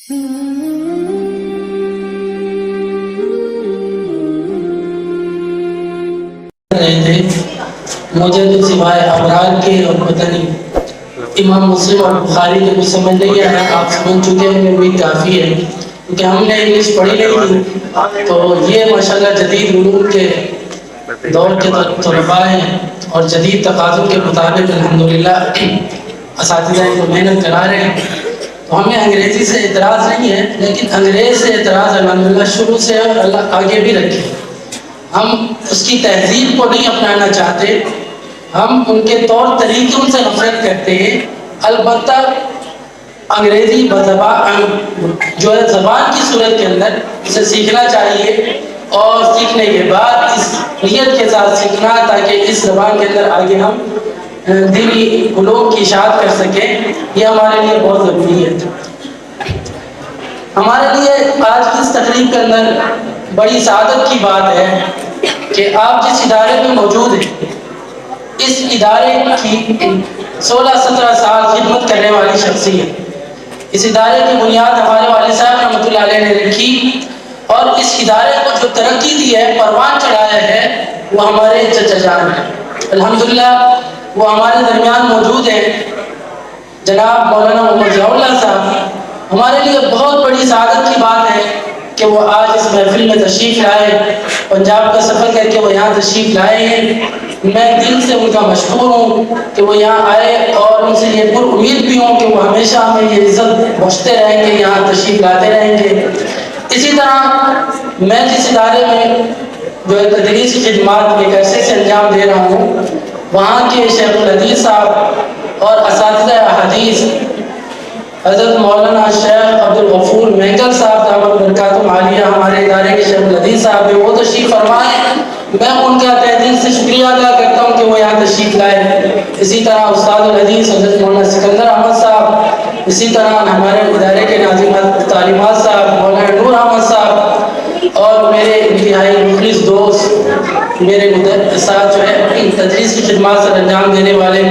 رہے تھے مجھے تو سوائے ابرار کے اور پتہ نہیں امام مسلم اور بخاری کے کچھ سمجھ نہیں آیا. آپ سمجھ چکے ہیں کہ بھی کافی ہے کیونکہ ہم نے انگلش پڑھی نہیں تھی. تو یہ ماشاءاللہ جدید علوم کے دور کے طلباء ہیں اور جدید تقاضوں کے مطابق الحمدللہ اساتذہ کو محنت کرا رہے ہیں. تو ہمیں انگریزی سے اعتراض نہیں ہے، لیکن انگریز سے اعتراض الحمدللہ شروع سے اور اللہ آگے بھی رکھے. ہم اس کی تہذیب کو نہیں اپنانا چاہتے، ہم ان کے طور طریقوں سے نفرت کرتے ہیں. البتہ انگریزی جو ہے زبان کی صورت کے اندر اسے سیکھنا چاہیے، اور سیکھنے کے بعد اس نیت کے ساتھ سیکھنا تاکہ اس زبان کے اندر آگے ہم دینی علوم کی اشاعت کر سکیں. یہ ہمارے لیے بہت ضروری ہے. ہمارے لیے آج کی اس تقریب کے اندر بڑی سعادت کی بات ہے کہ آپ جس ادارے میں موجود ہیں، اس ادارے کی 16-17 سال خدمت کرنے والی شخصیت. اس ادارے کی بنیاد ہمارے والد صاحب رحمۃ اللہ علیہ نے رکھی، اور اس ادارے کو جو ترقی دی ہے، پروان چڑھایا ہے، وہ ہمارے چچا جان ہیں. الحمدللہ وہ ہمارے درمیان موجود ہیں، جناب مولانا محمد ضیاء اللہ صاحب. ہمارے لیے بہت بڑی سعادت کی بات ہے کہ وہ آج اس محفل میں تشریف لائے. پنجاب کا سفر کر کے وہ یہاں تشریف لائے ہیں. میں دل سے ان کا مشکور ہوں کہ وہ یہاں آئے، اور ان سے یہ پر امید بھی ہوں کہ وہ ہمیشہ ہمیں یہ عزت بخشتے رہیں گے، یہاں تشریف لاتے رہیں گے. اسی طرح میں جس ادارے میں جو تدریسی خدمات ایک عرصے سے انجام دے رہا ہوں، وہاں کے شیخ الحدیث صاحب اور اساتذہ احادیث حضرت مولانا شیخ عبدالغفور مینگل صاحب دامت برکاتہم عالیہ، ہمارے ادارے کے شیخ الحدیث صاحب ہیں، وہ تشریف فرمائے. میں ان کا تہ دل سے شکریہ ادا کرتا ہوں کہ وہ یہاں تشریف لائے. اسی طرح استاد الحدیث حضرت مولانا سکندر احمد صاحب، اسی طرح ہمارے ادارے کے ناظم تعلیمات صاحب مولانا نور احمد صاحب، اور میرے انتہائی مخلص دوست میرے ساتھ جو ہے تدریس کی خدمات سے انجام دینے والے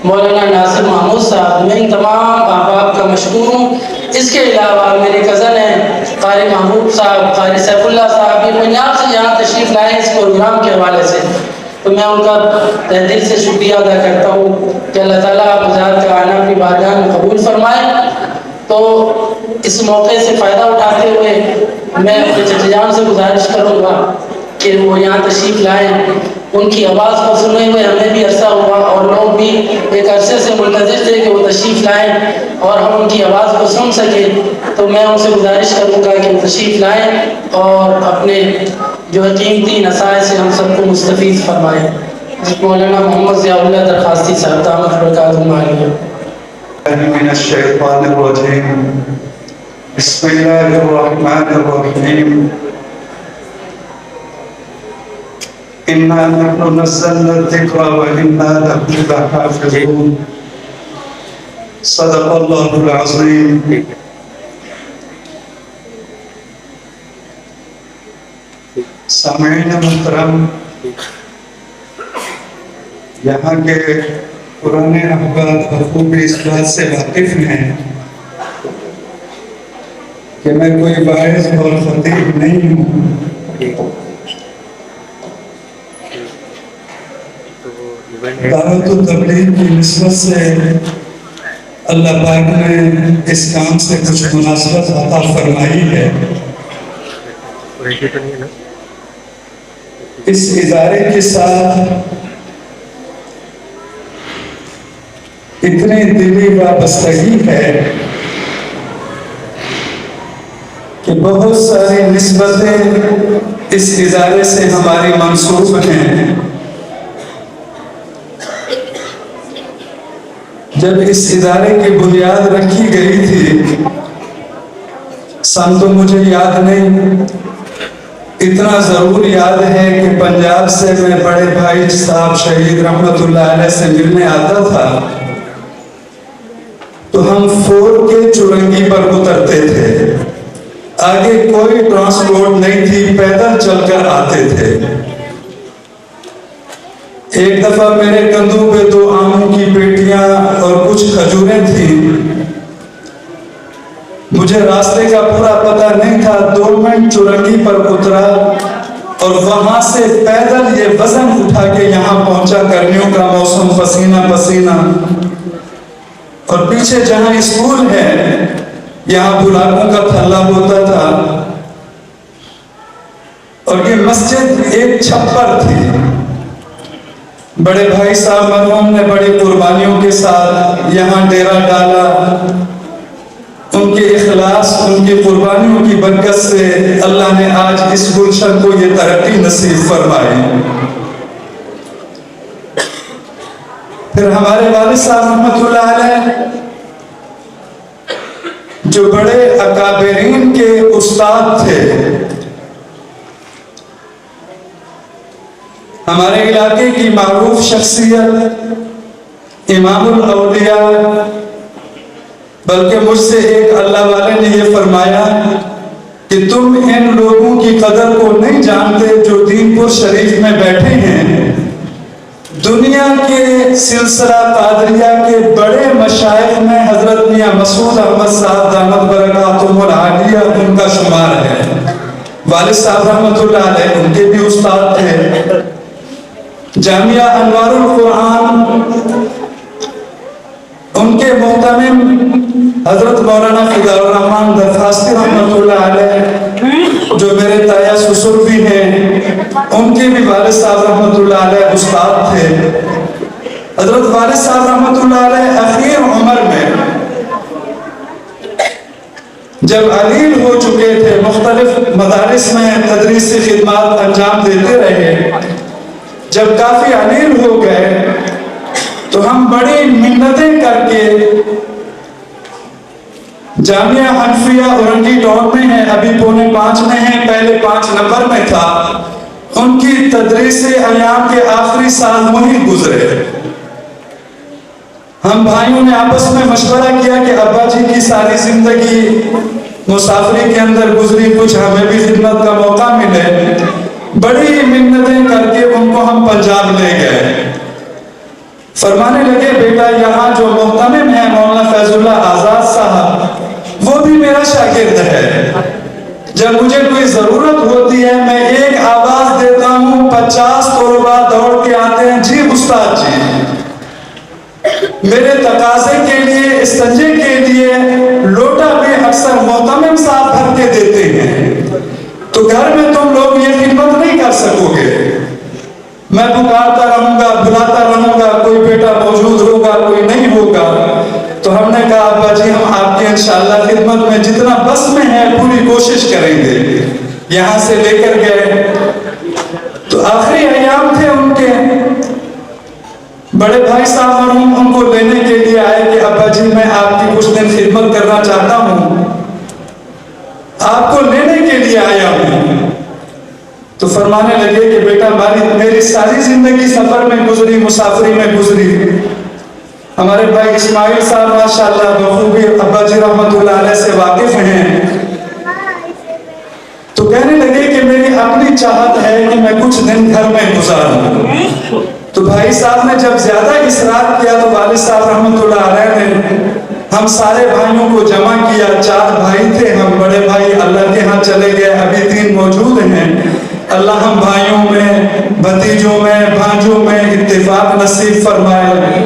مولانا ناصر محمود صاحب. میں ان تمام احباب کا مشکور ہوں. اس کے علاوہ میرے کزن ہیں قاری محبوب صاحب، قاری سیف اللہ صاحب، یہ پنجاب سے یہاں تشریف لائے اس پروگرام کے حوالے سے. تو میں ان کا تہ دل سے شکریہ ادا کرتا ہوں کہ اللہ تعالیٰ آپ حضرات کا آنا اپنی بارگاہ میں قبول فرمائے. تو اس موقع سے فائدہ اٹھاتے ہوئے میں اپنے چچا جان سے گزارش کروں گا کہ وہ یہاں تشریف لائیں. ان کی آواز کو سنے ہوئے ہمیں بھی عرصہ ہوا، اور لوگ بھی ایک عرصے سے منتظر تھے کہ وہ تشریف لائیں اور ہم ان کی آواز کو سن سکیں. تو میں ان سے گزارش کروں گا کہ وہ تشریف لائیں اور اپنے جو قیمتی نصائح سے ہم سب کو مستفید فرمائیں. مولانا محمد ضیاء اللہ درخواستی صاحب دامت برکاتہم عالیہ. من الشیطان الرجیم، بسم اللہ الرحمن الرحیم. اِنَّا نَحْنُ نَزَّلْنَا الذِّكْرَ وَإِنَّا لَهُ لَحَافِظُونَ. صدق اللہ العظیم. سامعین محترم، یہاں کے پرانے احباب بخوبی اس بات سے واقف ہیں کہ میں کوئی باعث اور خطیب نہیں ہوں. دعوت و تبلیغ کی نسبت سے اللہ پاک نے اس کام سے کچھ مناسبت عطا فرمائی ہے. اس ادارے کے ساتھ اتنی دلی وابستگی ہے کہ بہت ساری نسبتیں اس ادارے سے ہماری منسوب ہیں. جب اس ادارے کی بنیاد رکھی گئی تھی، سن تو مجھے یاد نہیں، اتنا ضرور یاد ہے کہ پنجاب سے میں بڑے بھائی صاحب شہید رحمت اللہ علیہ سے ملنے آتا تھا تو ہم فور کے چورنگی پر اترتے تھے. آگے کوئی ٹرانسپورٹ نہیں تھی، پیدل چل کر آتے تھے. ایک دفعہ میرے کندھوں پہ 2 آموں کی پیٹیاں اور کچھ کھجوریں تھیں. مجھے راستے کا پورا پتہ نہیں تھا. 2 منٹ چرنگی پر اترا اور وہاں سے پیدل یہ وزن اٹھا کے یہاں پہنچا. گرمیوں کا موسم، پسینہ پسینہ. اور پیچھے جہاں اسکول ہے یہاں بلاکوں کا تھلا ہوتا تھا. اور یہ مسجد ایک چھپر تھی. بڑے بھائی صاحب مرحوم نے بڑی قربانیوں کے ساتھ یہاں ڈیرا ڈالا. ان کے اخلاص، ان کی قربانیوں کی برکت سے اللہ نے آج اس گلشن کو یہ ترقی نصیب فرمائی. پھر ہمارے والد صاحب رحمۃ اللہ علیہ جو بڑے اکابرین کے استاد تھے، ہمارے علاقے کی معروف شخصیت، امام الاولیاء. بلکہ مجھ سے ایک اللہ والے نے یہ فرمایا کہ تم ان لوگوں کی قدر کو نہیں جانتے جو دین پور شریف میں بیٹھے ہیں. دنیا کے سلسلہ قادریہ کے بڑے مشائخ میں حضرت میاں مسعود احمد صاحب دامت برکاتہم العالیہ ان کا شمار ہے. والد صاحب رحمۃ اللہ علیہ ان کے بھی استاد تھے. جامعہ انوار القرآن ان کے محتمم حضرت مولانا فضال الرحمان درخواستی رحمۃ اللہ علیہ جو میرے تایا سسر بھی ہیں، ان کے بھی والد صاحب رحمۃ اللہ علیہ استاد تھے. حضرت والد صاحب رحمۃ اللہ علیہ اخیر عمر میں جب علیل ہو چکے تھے، مختلف مدارس میں تدریسی خدمات انجام دیتے رہے. جب کافی علیل ہو گئے تو ہم بڑی منتیں کر کے جامعہ حنفیہ اورنگی ٹاؤن میں ہے، ابھی 4:45 میں ہے، پہلے 5 نمبر میں تھا. ان کی تدریس ایام کے آخری سال وہیں گزرے. ہم بھائیوں نے آپس میں مشورہ کیا کہ ابا جی کی ساری زندگی مسافری کے اندر گزری، کچھ ہمیں بھی خدمت کا موقع ملے. بڑی منتیں کر کے ان کو ہم پنجاب لے گئے. فرمانے لگے بیٹا یہاں جو محتمم ہے مولانا فیض اللہ آزاد صاحب، وہ بھی میرا شاگرد ہے. جب مجھے کوئی ضرورت ہوتی ہے میں ایک آواز دیتا ہوں، 50 طلباء دوڑ کے آتے ہیں، جی استاد جی. میرے تقاضے کے لیے، استنجے کے لیے لوٹا بھی اکثر محتمم صاحب بھر کے دیتے ہیں. تو گھر میں تم لوگ یہ خدمت نہیں کر سکو گے. میں پکارتا رہوں گا، بلاتا رہوں گا، کوئی بیٹا موجود ہوگا، کوئی نہیں ہوگا. تو ہم نے کہا ابا جی ہم آپ کی انشاءاللہ خدمت میں جتنا بس میں ہے پوری کوشش کریں گے. یہاں سے لے کر گئے تو آخری ایام تھے ان کے. بڑے بھائی صاحب مرحوم ان کو لینے کے لیے آئے کہ ابا جی میں آپ کی کچھ دن خدمت کرنا چاہتا ہوں، آپ کو لینے کے لیے آیا ہوں. تو فرمانے لگے کہ بیٹا میری ساری زندگی سفر میں گزری، مسافری میں گزری. ہمارے بھائی اسماعیل صاحب ماشاءاللہ بخوبی ابا جی رحمۃ اللہ علیہ سے واقف ہیں. تو کہنے لگے کہ میری اپنی چاہت ہے کہ میں کچھ دن گھر میں گزاروں. تو بھائی صاحب نے جب زیادہ اصرار کیا تو والد صاحب رحمۃ اللہ علیہ نے ہم سارے بھائیوں کو جمع کیا. 4 بھائی تھے ہم، بڑے بھائی اللہ کے ہاں چلے گئے، ابھی 3 موجود ہیں. اللہ ہم بھائیوں میں، بھتیجوں میں، بھانجوں میں اتفاق نصیب فرمائے.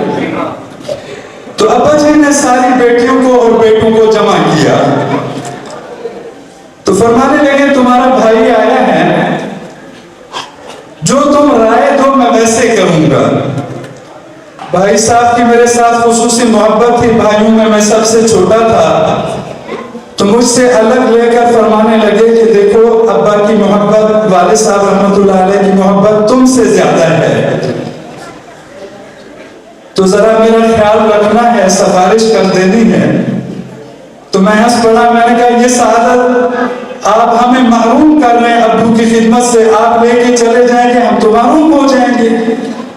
تو ابا جی نے ساری بیٹیوں کو اور بیٹوں کو جمع کیا. تو فرمانے لگے تمہارا بھائی آیا ہے، جو تم رائے دو میں ویسے کروں گا. بھائی صاحب کی میرے ساتھ خصوصی محبت تھی، بھائیوں میں میں سب سے چھوٹا تھا. تو مجھ سے الگ لے کر فرمانے لگے کہ دیکھو ابا کی محبت، والد صاحب رحمۃ اللہ علیہ کی محبت تم سے زیادہ ہے، تو ذرا میرا خیال رکھنا ہے، سفارش کر دینی ہے. تو میں ہنس پڑا. میں نے کہا یہ سعادت آپ ہمیں محروم کر رہے ہیں ابو کی خدمت سے، آپ لے کے چلے جائیں گے ہم تو محروم ہو جائیں گے.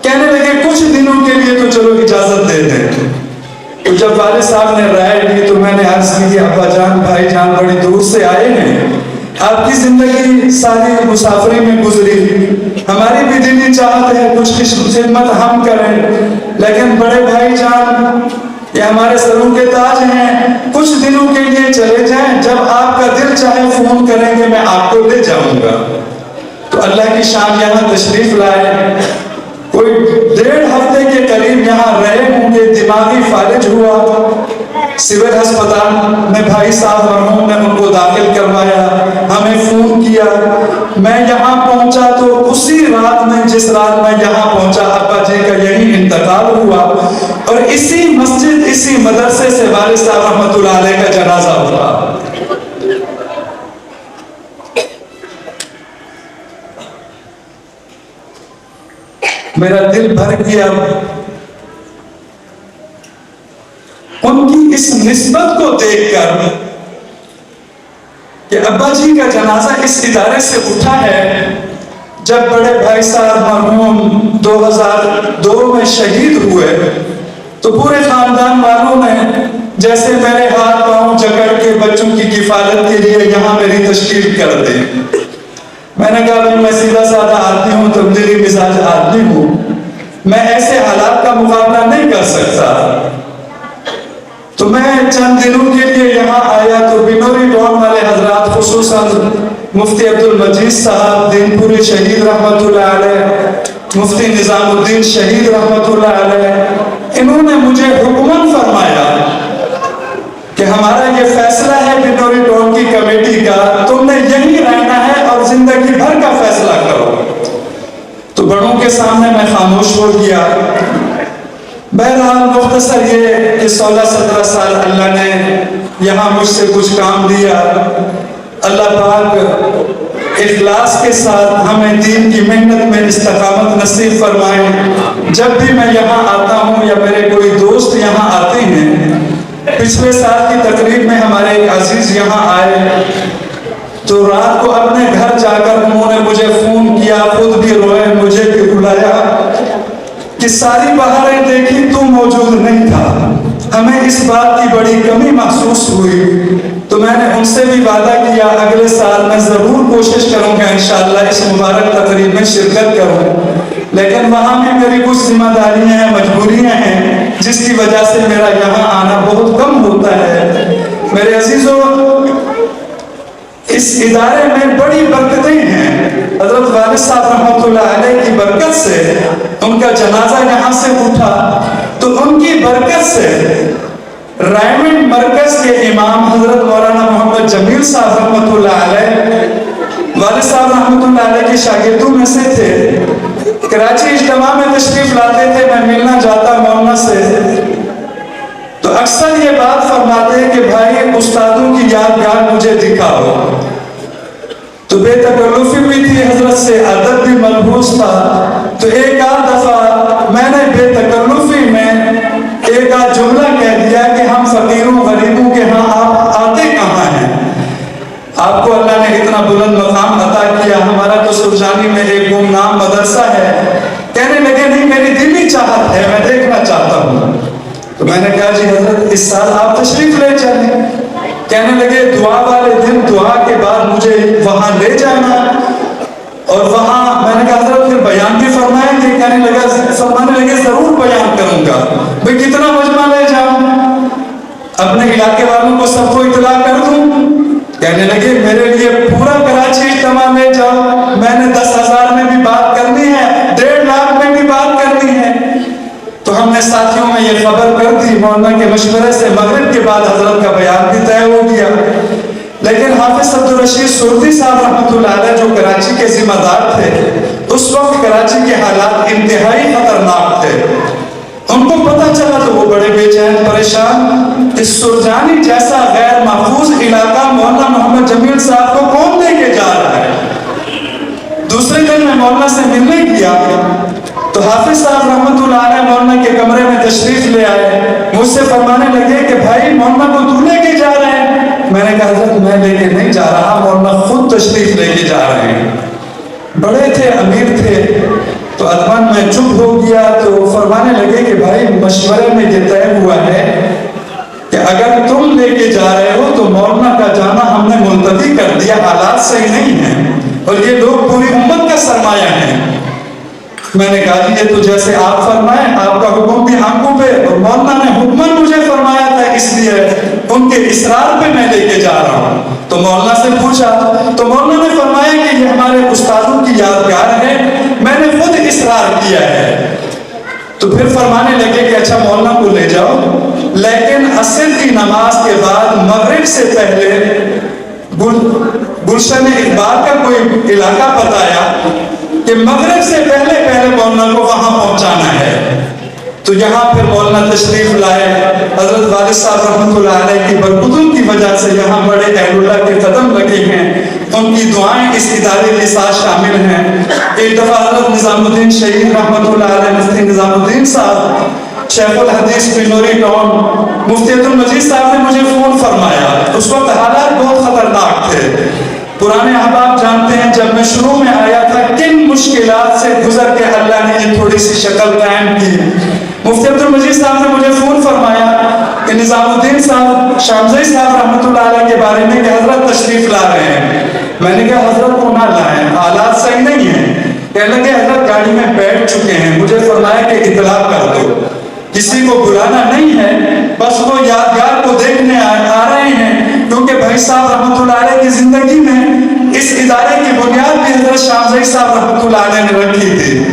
کہنے لگے کچھ دنوں کے لیے تو چلو اجازت دے دیں. تو جب والد صاحب نے رائے لی تو میں نے عرض کی ابا جان بھائی جان بڑی دور سے آئے ہیں، آپ کی زندگی ساری مسافری میں گزری، ہماری بھی دلی چاہت ہے کچھ خدمت ہم کریں، لیکن بڑے بھائی جان یہ ہمارے سروں کے تاج ہیں، کچھ دنوں کے لیے چلے جائیں کی شان یہاں تشریف لائے، کوئی 1.5 ہفتے کے قریب یہاں رہے ہوں گے، دماغی فالج ہوا، سول ہسپتال میں بھائی صاحب مرحوم نے ان کو داخل کروایا، ہمیں فون کیا، میں یہاں پہنچا تو اسی رات میں جس رات میں یہاں پہنچا ابا جی کا یہی انتقال ہوا، اور اسی مسجد اسی مدرسے سے والد صاحب رحمۃ اللہ علیہ کا جنازہ ہوا۔ میرا دل بھر گیا ان کی اس نسبت کو دیکھ کر کہ ابا جی کا جنازہ اس ادارے سے اٹھا ہے۔ جب بڑے بھائی صاحب مرحوم 2002 میں شہید ہوئے تو پورے خاندان والوں نے جیسے میرے ہاتھ پاؤں جکڑ کے بچوں کی کفالت کے لیے یہاں میری تشریف کر دی۔ میں نے کہا بھائی میں سیدھا سادہ آدمی ہوں، تبدیلی مزاج آدمی ہوں، میں ایسے حالات کا مقابلہ نہیں کر سکتا، تو میں چند دنوں کے لیے یہاں آیا تو بنوری ٹاؤن والے حضرات خصوصاً مفتی عبد المجید صاحب دین پوری شہید رحمۃ اللہ علیہ، مفتی نظام الدین شہید رحمۃ اللہ علیہ، انہوں نے مجھے حکماً فرمایا کہ ہمارا یہ فیصلہ ہے بنوری ٹاؤن کی کمیٹی کا، تم نے یہی رہنا ہے اور زندگی بھر کا فیصلہ کرو۔ تو بڑوں کے سامنے میں خاموش ہو گیا۔ بہرحال مختصر یہ کہ 16-17 سال اللہ نے یہاں مجھ سے کچھ کام دیا۔ اللہ پاک اخلاص کے ساتھ ہمیں دین کی محنت میں استقامت نصیب فرمائے۔ جب بھی میں یہاں آتا ہوں یا میرے کوئی دوست یہاں آتے ہیں، پچھلے سال کی تقریب میں ہمارے ایک عزیز یہاں آئے تو رات کو اپنے گھر جا کر انہوں نے مجھے فون کیا، خود بھی روئے، مجھے بھی بلایا کہ ساری بہاریں دیکھی تو موجود نہیں تھا، ہمیں اس بات کی بڑی کمی محسوس ہوئی۔ تو میں نے ان سے بھی وعدہ کیا اگلے سال میں ضرور کوشش کروں گا انشاءاللہ اس مبارک تقریب میں شرکت کروں، لیکن وہاں بھی میری کچھ ذمہ داریاں ہیں، مجبوریاں ہیں، جس کی وجہ سے میرا یہاں آنا بہت کم ہوتا ہے۔ میرے عزیزوں، اس ادارے میں بڑی برکتیں ہیں۔ حضرت والد صاحب رحمۃ اللہ علیہ کی برکت سے ان کا جنازہ یہاں سے اٹھا، تو ان کی برکت سے رائمنڈ مرکز کے امام حضرت مولانا محمد جمیل صاحب رحمۃ اللہ علیہ والد صاحب رحمۃ اللہ علیہ کے شاگردوں میں سے تھے، کراچی اجتماع میں تشریف لاتے تھے، میں ملنا جاتا مولانا سے تو اکثر یہ بات فرماتے کہ بھائی استادوں کی یادگار مجھے دکھاؤ، تو بے تکلفی بھی تھی، حضرت سے ادب بھی ملحوظ تھا، تو ایک آدھ دفعہ میں نے بے تکلفی میں ایک آدھ جملہ کہہ دیا کہ ہم فقیروں غریبوں کے ہاں آپ آتے کہاں ہیں، آپ کو اللہ نے اتنا بلند مقام عطا کیا، ہمارا تو سرجانی میں ایک گمنام مدرسہ ہے۔ کہنے لگے نہیں میری دلی چاہت ہے، میں دیکھنا چاہتا ہوں۔ تو میں نے کہا جی حضرت اس سال آپ تشریف لے چلیں۔ کہنے لگے دعا والے دن دعا کے بعد مجھے وہاں لے جانا، اور وہاں میں نے کہا حضرت پھر بیان بھی فرمائیں گے؟ فرمانے لگے ضرور بیان کروں گا۔ بھئی کتنا مجمع لے جاؤں، اپنے علاقے والوں کو سب کو اطلاع کر دوں؟ کہنے لگے میرے لیے پورا کراچی اجتماع لے جاؤ، میں نے 10,000 میں بھی بات کرنی ہے، 1.5 لاکھ میں بھی بات کرنی ہے۔ تو ہم نے ساتھیوں میں یہ خبر کر دی، مولانا کے مشورے سے مغرب کے بعد حضرت کا بیان بھی طے ہو گیا۔ لیکن حافظ عبدالرشید سردی صاحب رحمۃ اللہ علیہ جو کراچی کے ذمہ دار تھے، اس وقت کراچی کے حالات انتہائی خطرناک تھے، ان کو پتہ چلا تو وہ بڑے بے چین پریشان کہ سرجانی جیسا غیر محفوظ علاقہ مولانا محمد جمیل صاحب کو کون لے کے جا رہا ہے۔ دوسرے دن میں مولانا سے ملنے گیا تو حافظ صاحب رحمۃ اللہ علیہ مولانا کے کمرے میں تشریف لے آئے، مجھ سے فرمانے لگے کہ بھائی مولانا کو تو لے کے جا رہے ہیں؟ میں نے کہا حضرت میں لے کے نہیں جا رہا، مولانا خود تشریف لے کے جا رہے ہیں۔ بڑے تھے، امیر تھے، تو ادباً میں چپ ہو گیا۔ تو فرمانے لگے کہ بھائی مشورے میں یہ طے ہوا ہے کہ اگر تم لے کے جا رہے ہو تو مولانا کا جانا ہم نے ملتوی کر دیا، حالات صحیح نہیں ہیں اور یہ لوگ پوری امت کا سرمایہ ہیں۔ میں نے کہا یہ تو جیسے آپ فرمائیں، آپ کا حکم بھی آنکھوں پہ، اور مولانا نے حکماً مجھے فرمایا تھا اس ایسی ہے ان کے اصرار پہ میں لے کے جا رہا ہوں. تو مولانا سے پوچھا تو مولانا نے فرمایا کہ یہ ہمارے استادوں کی یادگار ہے, میں نے خود اصرار کیا ہے. تو پھر فرمانے لگے کہ اچھا مولانا کو لے جاؤ, لیکن عصر کی نماز کے بعد مغرب سے پہلے گلشن اقبال کا کوئی علاقہ بتایا کہ مغرب سے پہلے مولانا کو وہاں پہنچانا ہے. تو یہاں پھر مولانا تشریف لائے. حضرت والد صاحب رحمۃ اللہ علیہ کی برکتوں کی وجہ سے یہاں بڑے اہل اللہ کے قدم لگے ہیں, ان کی دعائیں اس ادارے کے ساتھ شامل ہیں. ایک دفعہ حضرت نظام الدین شہید رحمۃ اللہ علیہ, مفتی نظام الدین صاحب شیخ الحدیث بنوری ٹاؤن, مفتی عبد المجید صاحب نے مجھے فون فرمایا. اس وقت حالات بہت خطرناک تھے. پرانے احباب جانتے ہیں جب میں شروع میں آیا تھا کن مشکلات سے گزر کے اللہ نے یہ تھوڑی سی شکل قائم کی. مفتی عبد المجید صاحب نے مجھے فون فرمایا کہ نظام الدین صاحب شامزئی صاحب رحمۃ اللہ علیہ کے بارے میں کہ حضرت تشریف لا رہے ہیں. میں نے کہا حضرت کو نہ لائیں, حالات صحیح نہیں ہیں. کہنے لگے حضرت گاڑی میں بیٹھ چکے ہیں. مجھے فرمایا کہ اطلاع کر دو, کسی کو بلانا نہیں ہے, بس وہ یادگار کو دیکھنے آ رہے ہیں, کیونکہ بھائی صاحب رحمۃ اللہ علیہ کی زندگی میں اس ادارے کی بنیاد بھی حضرت شامزئی صاحب رحمۃ اللہ علیہ نے رکھی تھی.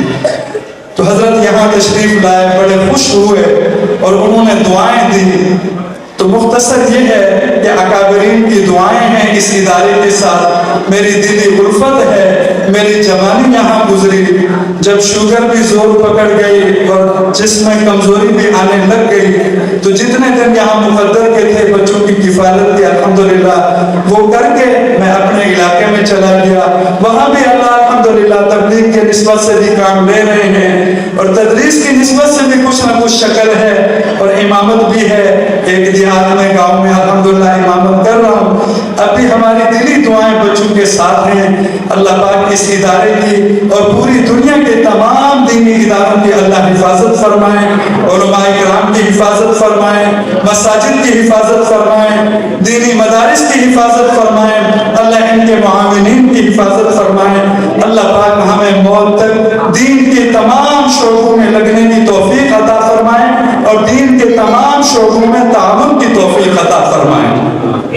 تو حضرت یہاں تشریف لائے, بڑے خوش ہوئے اور انہوں نے دعائیں دی. تو مختصر یہ ہے کہ اکابرین کی دعائیں ہیں اس ادارے کے ساتھ. میری دلی الفت ہے, میری جوانی یہاں گزری, جب شوگر بھی زور پکڑ گئی اور جسم میں کمزوری بھی آنے لگ گئی, تو جتنے دن یہاں مقدر کے تھے بچوں کی کفالت کی الحمدللہ وہ کر کے میں اپنے علاقے میں چلا گیا. وہاں بھی اللہ الحمدللہ تبلیغ کے نسبت سے بھی کام لے رہے ہیں, اور تدریس کی نسبت سے بھی کچھ نہ کچھ شکل ہے, اور امامت بھی ہے. ایک دیہات میں گاؤں میں الحمدللہ امامت کر رہا ہوں. اب بھی ہماری دلی دعائیں بچوں کے ساتھ ہیں. اللہ پاک اس ادارے کی اور پوری دنیا کے تمام دینی اداروں کی اللہ حفاظت فرمائیں, علماء کرام کی حفاظت فرمائیں, مساجد کی حفاظت فرمائیں, دینی مدارس کی حفاظت فرمائیں. اللہ ان کے معاونین کی حفاظت فرمائیں. اللہ پاک ہمیں موت تک دین کے تمام شعبوں میں لگنے کی توفیق عطا فرمائیں, اور دین کے تمام شعبوں میں تعاون کی توفیق عطا فرمائیں.